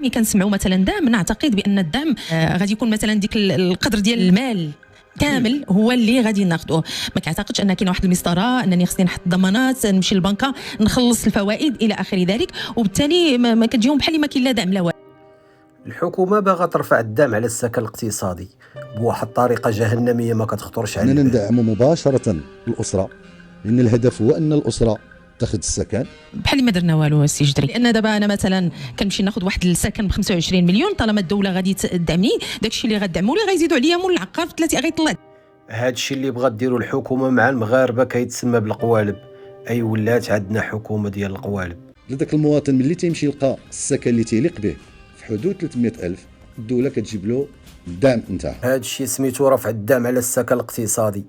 ملي كنسمعوا مثلا دعم، نعتقد بان الدعم غادي يكون مثلا ديك القدر ديال المال كامل هو اللي غادي ناخذوه. ما كنعتقدش ان كاين واحد المسطره انني خصني نحط ضمانات، نمشي للبنكه نخلص الفوائد الى اخر ذلك، وبالتالي ما كتجيهم بحال ما كاين لا دعم لا والو. الحكومه باغا ترفع الدعم على السكن الاقتصادي بواحد الطريقه جهنميه ما كتخطرش على اننا البال. ندعم مباشره الاسره، لان الهدف هو ان الاسره تاخذ السكن. بحال ما درنا والو السي جدري، لان دابا انا مثلا كنمشي ناخذ واحد السكن ب 25 مليون، طالما الدوله غادي تدعمني داكشي اللي غدعموا لي غيزيدوا عليا مول العقار في 3 غيطلع. هذا الشيء اللي بغات ديروا الحكومه مع المغاربه كيتسمى بالقوالب، اي ولات عندنا حكومه ديال القوالب. لذاك المواطن ملي تيمشي يلقى السكن اللي تيليق به في حدود 300,000 الدوله كتجيب له الدعم نتاعها. هذا الشيء سميتو رفع الدعم على السكن الاقتصادي،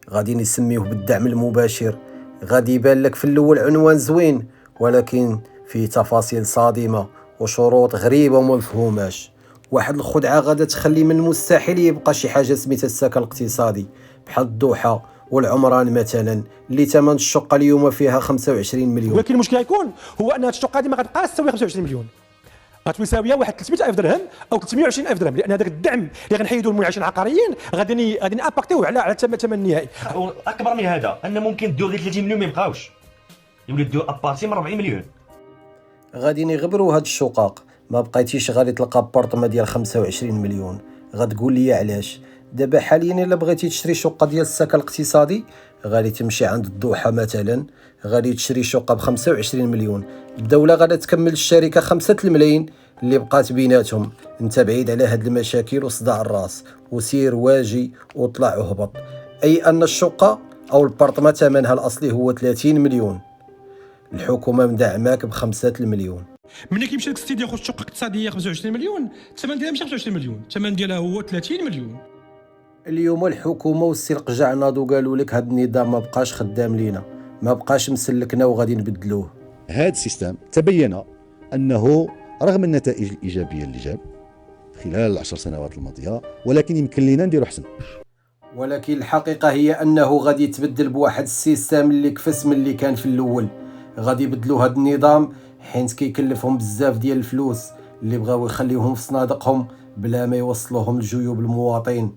غادي نسميوه بالدعم المباشر. غادي يبان لك في الاول عنوان زوين، ولكن فيه تفاصيل صادمه وشروط غريبه وما مفهوماش. واحد الخدعه غادا تخلي من المستحيل يبقى شي حاجه سميتها السكن الاقتصادي، بحال الضحى والعمران مثلا اللي ثمن الشقه اليوم فيها 25 مليون. ولكن المشكل غيكون هو ان هذه الشقه هذه ما غتبقاش تساوي 25 مليون، غتولي ساويه واحد 300,000 درهم او 320,000 درهم، لان هذاك الدعم اللي غنحيدوا المنعشين العقاريين غادي ناباكتيوه على الثمن النهائي. اكبر من هذا ان ممكن الدور ديال 30 مليون ما يبقاوش، يولي الدور ابارتي من 40 مليون. غادي نغبروا هاد الشقق، ما بقيتيش غادي تلقى بارطما ديال 25 مليون. غتقول لي علاش؟ دابا حاليا الا بغيتي تشري شقه ديال السكن الاقتصادي غادي تمشي عند الضحى مثلا، غادي تشري شقه ب 25 مليون، الدوله غادي تكمل الشركه 5 الملايين اللي بقات بيناتهم. انت بعيد على هاد المشاكل وصداع الراس، وسير واجي وطلع وهبط. اي ان الشقه او البارطما ثمنها الاصلي هو 30 مليون، الحكومه مدعماك ب5 المليون. ملي كيمشي لك السيد ياخذ شقه اقتصاديه 25 مليون، الثمن ديالها ماشي 25 مليون، الثمن ديالها هو 30 مليون. اليوم الحكومه والسي القجع ناضوا قالوا لك هذا النظام ما بقاش خدام لينا، ما بقاش مسلكنا وغادي نبدلوه. هذا السيستم تبين انه رغم النتائج الايجابيه اللي جاب خلال ال10 سنوات الماضيه، ولكن يمكن لنا نديروا احسن. ولكن الحقيقه هي انه غادي يتبدل بواحد السيستم اللي كفس من اللي كان في الاول. غادي يبدلوا هذا النظام حيت كيكلفهم بزاف ديال الفلوس اللي بغاو يخليوهم في صنادقهم بلا ما يوصلوهم لجيوب المواطن.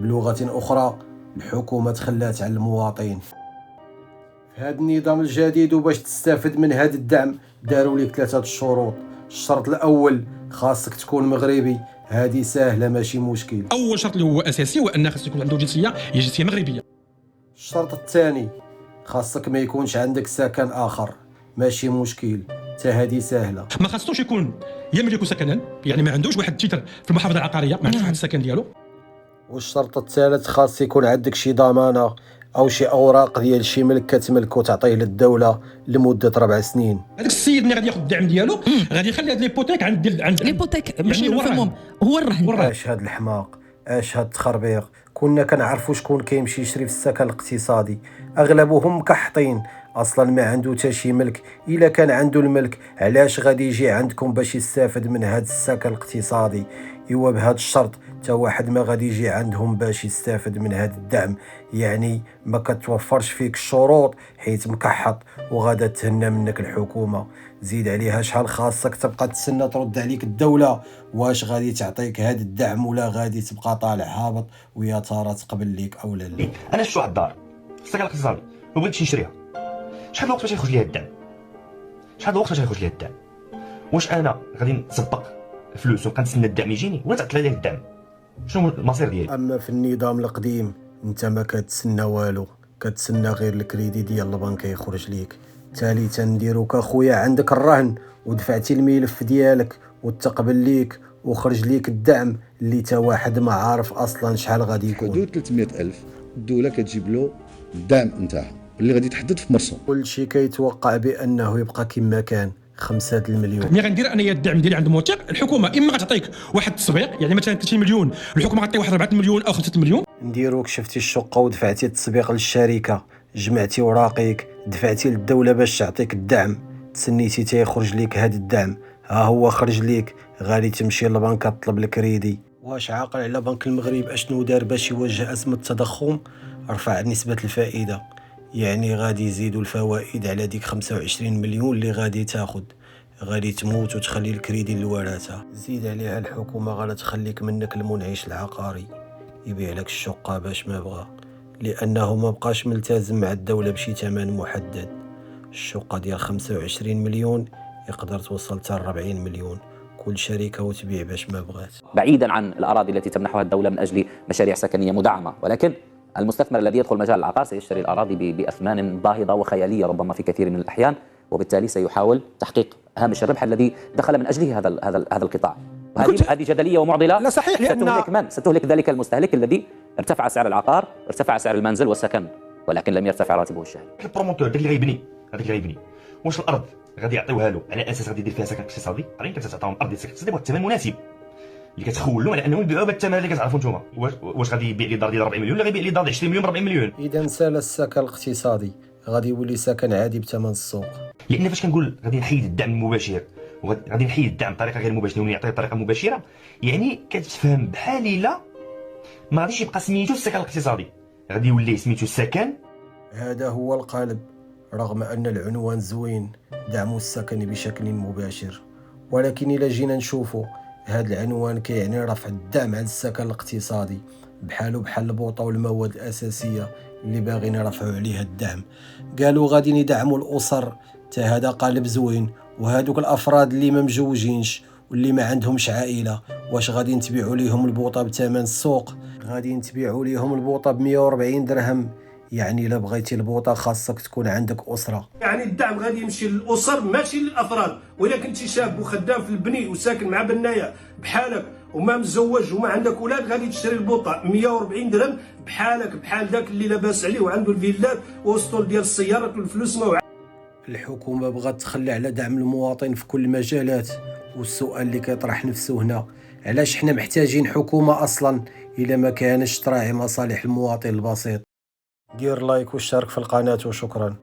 بلغه اخرى الحكومه تخلات على المواطن. في هذا النظام الجديد وباش تستافد من هذا الدعم داروا لك 3 الشروط. الشرط الاول خاصك تكون مغربي، هذه سهله ماشي مشكل. اول شرط اللي هو اساسي هو ان خاص يكون عنده جنسيه، هي جنسيه مغربيه. الشرط الثاني خاصك ما يكونش عندك سكن اخر، ماشي مشكل، حتى هذه سهله. ما خاصوش يكون يملك سكنا، يعني ما عندوش واحد التيتر في المحافظه العقاريه، ما عندوش واحد السكن ديالو. والشرط الثالث خاص يكون عندك شي ضمانه او شي اوراق ديال شي ملك كتملك وتعطيه للدوله لمده 4 سنين. هذاك السيد ملي غادي ياخذ الدعم ديالو غادي يخلي هاد ليبوتيك عند ليبوتيك يعني هو الرهن. اش هاد الحماق، اش هاد التخربيق. كنا كنعرفوا شكون كيمشي يشري في السكن الاقتصادي، اغلبهم مكحطين اصلا ما عنده حتى شي ملك. الا كان عنده الملك علاش غادي يجي عندكم باش يستافد من هاد السكن الاقتصادي؟ ايوا بهذا الشرط حتى واحد ما غادي يجي عندهم باش يستافد من هذا الدعم. يعني ما كتوفرش فيك الشروط حيت مكحط وغادا تهنى منك الحكومه. زيد عليها شحال خاصك تبقى تسنى ترد عليك الدوله، واش غادي تعطيك هذا الدعم ولا غادي تبقى طالع هابط ويا ترى تقبل ليك او لا. انا شفت واحد الدار في السكن الاقتصادي وبغيت نشريها، شحال الوقت باش يخرج ليا الدعم؟ شحال الوقت باش يخرج ليا الدعم؟ واش انا غادي نسبق فلوس ونبقى نتسنى الدعم يجيني ولا تعطل عليا الدعم؟ شنو المصير ديالي؟ اما في النظام القديم انت ما كتسنى والو، كتسنى غير الكريدي ديال البنك يخرج ليك. ثالثا نديروك اخويا عندك الرهن ودفعتي الملف ديالك وتقبل ليك وخرج ليك الدعم اللي تا واحد ما عارف اصلا شحال غادي يكون. حدود 300,000 الدوله كتجيب له الدعم نتاعها اللي غادي تحدد في مرسوم. كل شيء كيتوقع بانه يبقى كما كان 5 المليون. ملي غندير انايا الدعم ديالي عند موثق، الحكومه اما غتعطيك واحد التسبيق، يعني مثلا 30 مليون الحكومه غتعطي واحد 4 مليون او 5 مليون. نديروك شفتي الشقه ودفعتي التسبيق للشركه، جمعتي وراقيك، دفعتي للدوله باش تعطيك الدعم، تسنيتي تيخرج ليك هذا الدعم، ها هو خرج ليك، غادي تمشي للبنك تطلب الكريدي. واش عاقل على بنك المغرب اشنو دار باش يواجه ازمه التضخم؟ رفع نسبه الفائده، يعني غادي يزيدوا الفوائد على ديك 25 مليون اللي غادي تاخذ، غادي تموت وتخلي الكريدي للورثة. زيد عليها الحكومة غادي تخليك منك المنعش العقاري يبيع لك الشقة باش ما بغا، لأنه ما بقاش ملتزم مع الدولة بشي ثمن محدد. الشقة ديال 25 مليون يقدر توصل حتى 40 مليون، كل شركة وتبيع باش ما بغات. بعيدا عن الأراضي التي تمنحها الدولة من أجل مشاريع سكنية مدعمة، ولكن المستثمر الذي يدخل مجال العقار سيشتري الأراضي بأثمان باهظة وخيالية ربما في كثير من الأحيان، وبالتالي سيحاول تحقيق هامش الربح الذي دخل من أجله هذا القطاع. هذه جدلية ومعضلة. لا صحيح، لأن ستهلك ذلك المستهلك الذي ارتفع سعر العقار، ارتفع سعر المنزل والسكن، ولكن لم يرتفع راتبه الشهري. البروموتور داك اللي غيبني واش الارض غادي يعطيوها له على اساس غادي يدير فيها سكن اقتصادي؟ قريب كتعطيهم ارض ديال السكن الاقتصادي بواحد الثمن مناسب اللي كتخول لهم على انهم يبيعوها بالثمن اللي كتعرفوا نتوما. واش غادي يبيع لي دار ديال 40 مليون ولا غيبيع لي دار ديال 20 مليون ب 40 مليون؟ اذا سال السكن الاقتصادي غادي يولي سكن عادي بثمن السوق. لان فاش كنقول غادي نحيد الدعم المباشر وغادي نحيد الدعم بطريقه غير مباشره ونعطيه بطريقه مباشره، يعني كتفهم بحال الا ما غاديش يبقى سميتو السكن الاقتصادي، غادي يولي سميتو السكن. هذا هو القالب، رغم أن العنوان زوين، دعم السكن بشكل مباشر، ولكن إلا جينا نشوفوا هذا العنوان كيعني رفع الدعم على السكن الاقتصادي بحال البوطة والمواد الأساسية اللي باغيين يرفعوا عليها الدعم. قالوا غادي يدعموا الأسر، تا هذا قالب زوين. وهذوك الأفراد اللي ما مجوجينش واللي ما عندهمش عائلة، واش غادي نتبيعوا ليهم البوطة بثمن السوق؟ غادي نتبيعوا ليهم البوطة ب 140 درهم. يعني الا بغيتي البوطه خاصك تكون عندك اسره. يعني الدعم غادي يمشي للاسر ماشي للافراد. واذا كنتي شاب وخدام في البني وساكن مع بنايه بحالك وما مزوج وما عندك اولاد، غادي تشتري البوطه 140 درهم بحالك بحال ذاك اللي لاباس عليه وعنده الفيلات وسطول ديال السيارات والفلوس ما. الحكومه بغات تخلي على دعم المواطن في كل المجالات، والسؤال اللي كيطرح نفسه هنا، علاش حنا محتاجين حكومه اصلا الا ما كانش تراعي مصالح المواطن البسيط؟ دير لايك واشترك في القناه وشكرا.